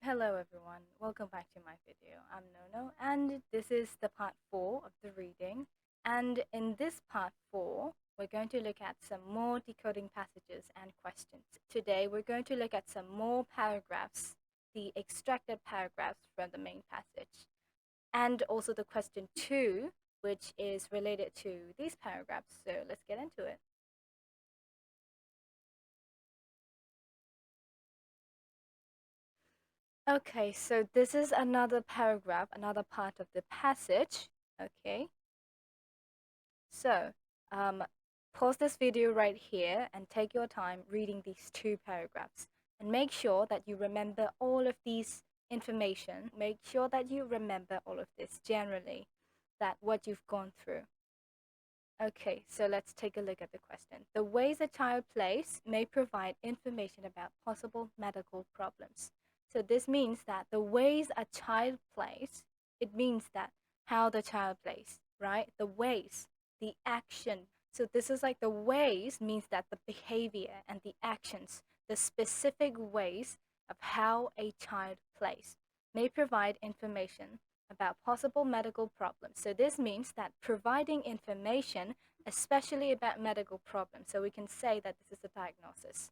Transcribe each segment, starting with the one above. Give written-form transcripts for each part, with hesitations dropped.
Hello everyone, welcome back to my video. I'm Nono and this is the part 4 of the reading, and in this part 4 we're going to look at some more decoding passages and questions. Today we're going to look at some more paragraphs, the extracted paragraphs from the main passage, and also the question 2, which is related to these paragraphs. So let's get into it. Okay, so this is another paragraph, another part of the passage. Okay, so pause this video right here and take your time reading these two paragraphs and make sure that you remember all of these information. Make sure that you remember all of this generally, that what you've gone through. Okay, so let's take a look at the question. The ways a child plays may provide information about possible medical problems. So this means that the ways a child plays, it means that how the child plays, right? The ways, the action. So this is like the ways means that the behavior and the actions, the specific ways of how a child plays may provide information about possible medical problems. So this means that providing information, especially about medical problems, so we can say that this is a diagnosis.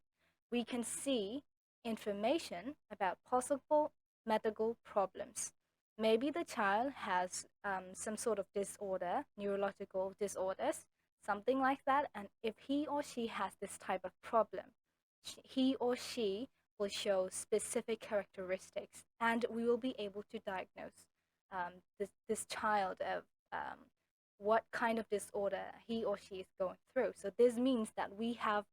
We can see information about possible medical problems. Maybe the child has some sort of disorder, neurological disorders, something like that. And if he or she has this type of problem, he or she will show specific characteristics, and we will be able to diagnose this child of what kind of disorder he or she is going through. So this means that we have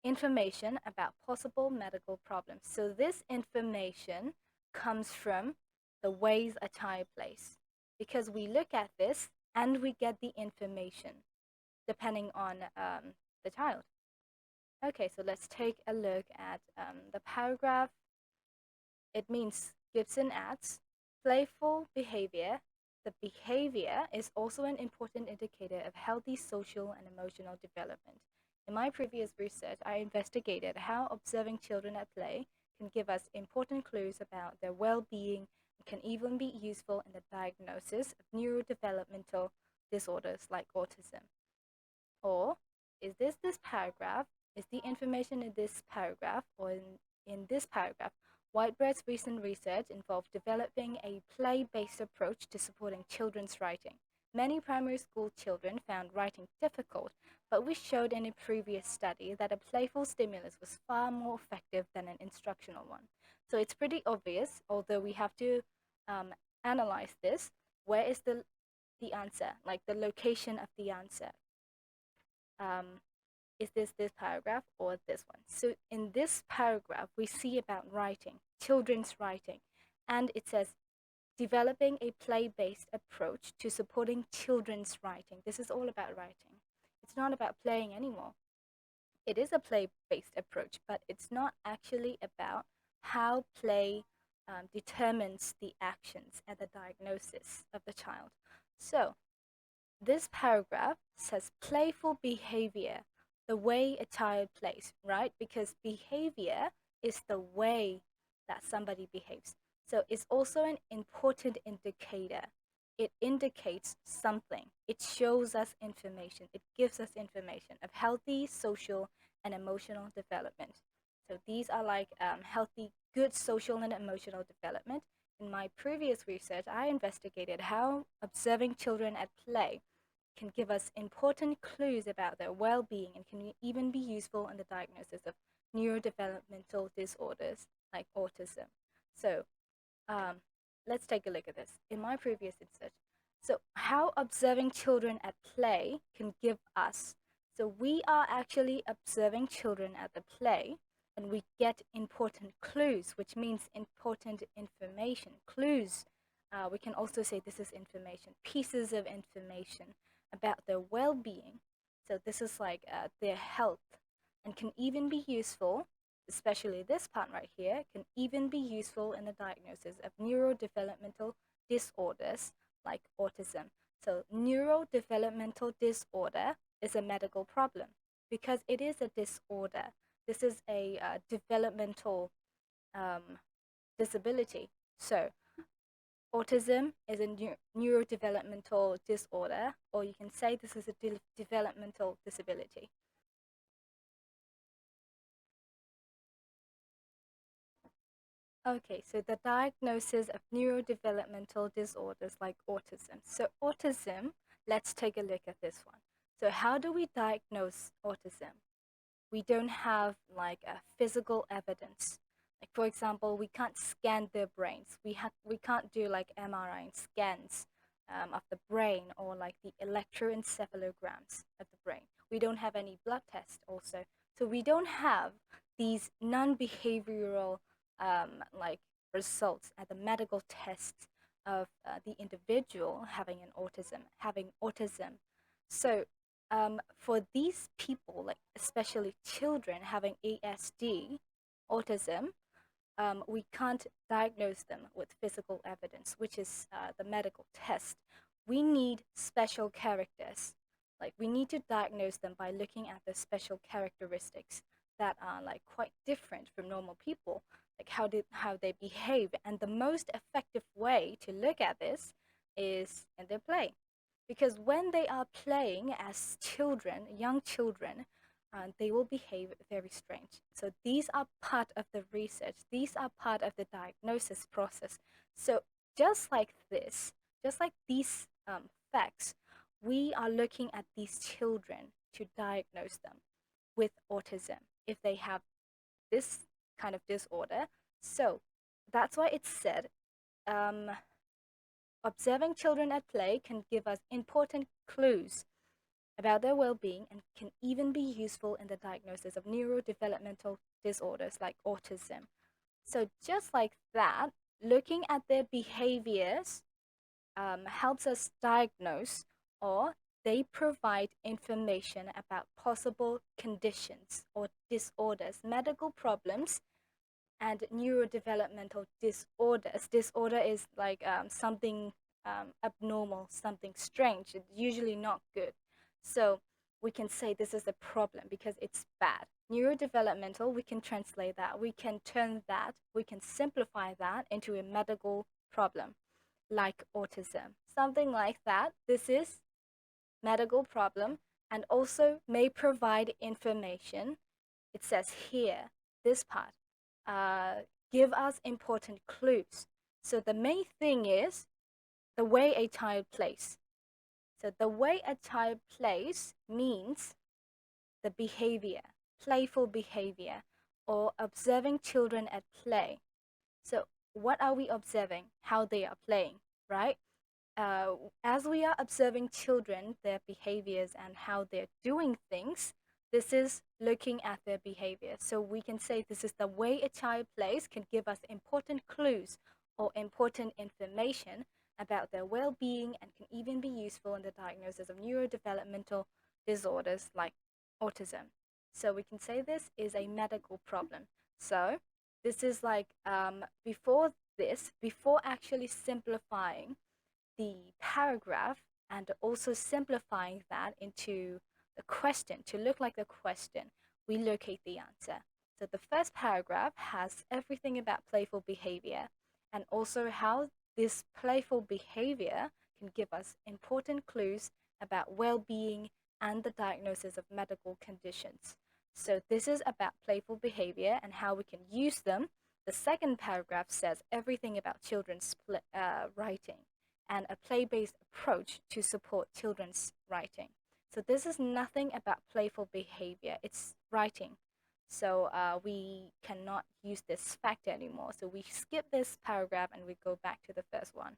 information about possible medical problems. So this information comes from the ways a child plays, because we look at this and we get the information depending on the child. Okay, so let's take a look at the paragraph. It means Gibson adds playful behavior. The behavior is also an important indicator of healthy social and emotional development. In my previous research, I investigated how observing children at play can give us important clues about their well-being and can even be useful in the diagnosis of neurodevelopmental disorders like autism. Or is this paragraph, is the information in this paragraph or in this paragraph? Whitebread's recent research involved developing a play-based approach to supporting children's writing. Many primary school children found writing difficult, but we showed in a previous study that a playful stimulus was far more effective than an instructional one. So it's pretty obvious, although we have to analyze this. Where is the answer, like the location of the answer? Is this paragraph or this one? So in this paragraph, we see about writing, children's writing, and it says developing a play-based approach to supporting children's writing. This is all about writing. It's not about playing anymore. It is a play-based approach, but it's not actually about how play determines the actions and the diagnosis of the child. So this paragraph says playful behavior, the way a child plays, right? Because behavior is the way that somebody behaves. So it's also an important indicator. It indicates something. It shows us information. It gives us information of healthy social and emotional development. So these are like healthy, good social and emotional development. In my previous research, I investigated how observing children at play can give us important clues about their well-being and can even be useful in the diagnosis of neurodevelopmental disorders like autism. So let's take a look at this. In my previous research, so how observing children at play can give us, so we are actually observing children at the play and we get important clues, which means important information. Clues, we can also say this is information, pieces of information about their well-being. So this is like their health, and can even be useful, especially this part right here, can even be useful in the diagnosis of neurodevelopmental disorders like autism. So neurodevelopmental disorder is a medical problem because it is a disorder. This is a developmental disability. So autism is a neurodevelopmental disorder, or you can say this is a developmental disability. Okay, so the diagnosis of neurodevelopmental disorders like autism. So autism, let's take a look at this one. So how do we diagnose autism? We don't have like a physical evidence. Like for example, we can't scan their brains. We can't do like MRI scans of the brain, or like the electroencephalograms of the brain. We don't have any blood tests also. So we don't have these non-behavioral like results at the medical tests of the individual having autism. So for these people, like especially children having ASD, autism, we can't diagnose them with physical evidence, which is the medical test. We need special characters. Like we need to diagnose them by looking at the special characteristics that are like quite different from normal people, like how they behave. And the most effective way to look at this is in their play, because when they are playing as children, young children, they will behave very strange. So these are part of the research. These are part of the diagnosis process. So just like this, just like these facts, we are looking at these children to diagnose them with autism if they have this kind of disorder. So that's why it's said um, observing children at play can give us important clues about their well-being and can even be useful in the diagnosis of neurodevelopmental disorders like autism. So just like that, looking at their behaviors helps us diagnose, or they provide information about possible conditions or disorders, medical problems, and neurodevelopmental disorders. Disorder is like something abnormal, something strange. It's usually not good. So we can say this is a problem because it's bad. Neurodevelopmental, we can translate that. We can turn that, we can simplify that into a medical problem like autism. Something like that. This is medical problem and also may provide information. It says here, this part, uh, give us important clues. So the main thing is the way a child plays. So the way a child plays means the behavior, playful behavior, or observing children at play. So what are we observing? How they are playing, right? As we are observing children, their behaviors and how they're doing things, this is looking at their behavior. So we can say this is the way a child plays can give us important clues or important information about their well-being and can even be useful in the diagnosis of neurodevelopmental disorders like autism. So we can say this is a medical problem. So this is like before actually simplifying the paragraph and also simplifying that into the question to look like the question, we locate the answer. So the first paragraph has everything about playful behavior and also how this playful behavior can give us important clues about well-being and the diagnosis of medical conditions. So this is about playful behavior and how we can use them. The second paragraph says everything about children's writing and a play-based approach to support children's writing. So this is nothing about playful behavior, it's writing. So we cannot use this fact anymore. So we skip this paragraph and we go back to the first one.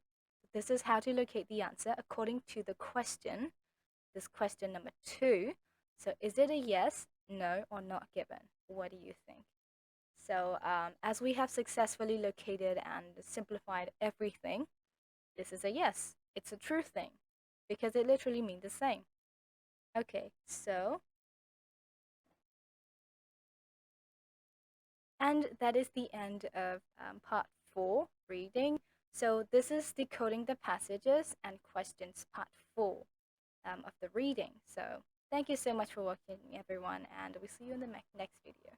This is how to locate the answer according to the question, this question number 2. So is it a yes, no, or not given? What do you think? So as we have successfully located and simplified everything, this is a yes. It's a true thing because it literally means the same. Okay, so, and that is the end of part 4, reading. So this is decoding the passages and questions part 4 of the reading. So thank you so much for watching, everyone, and we'll see you in the next video.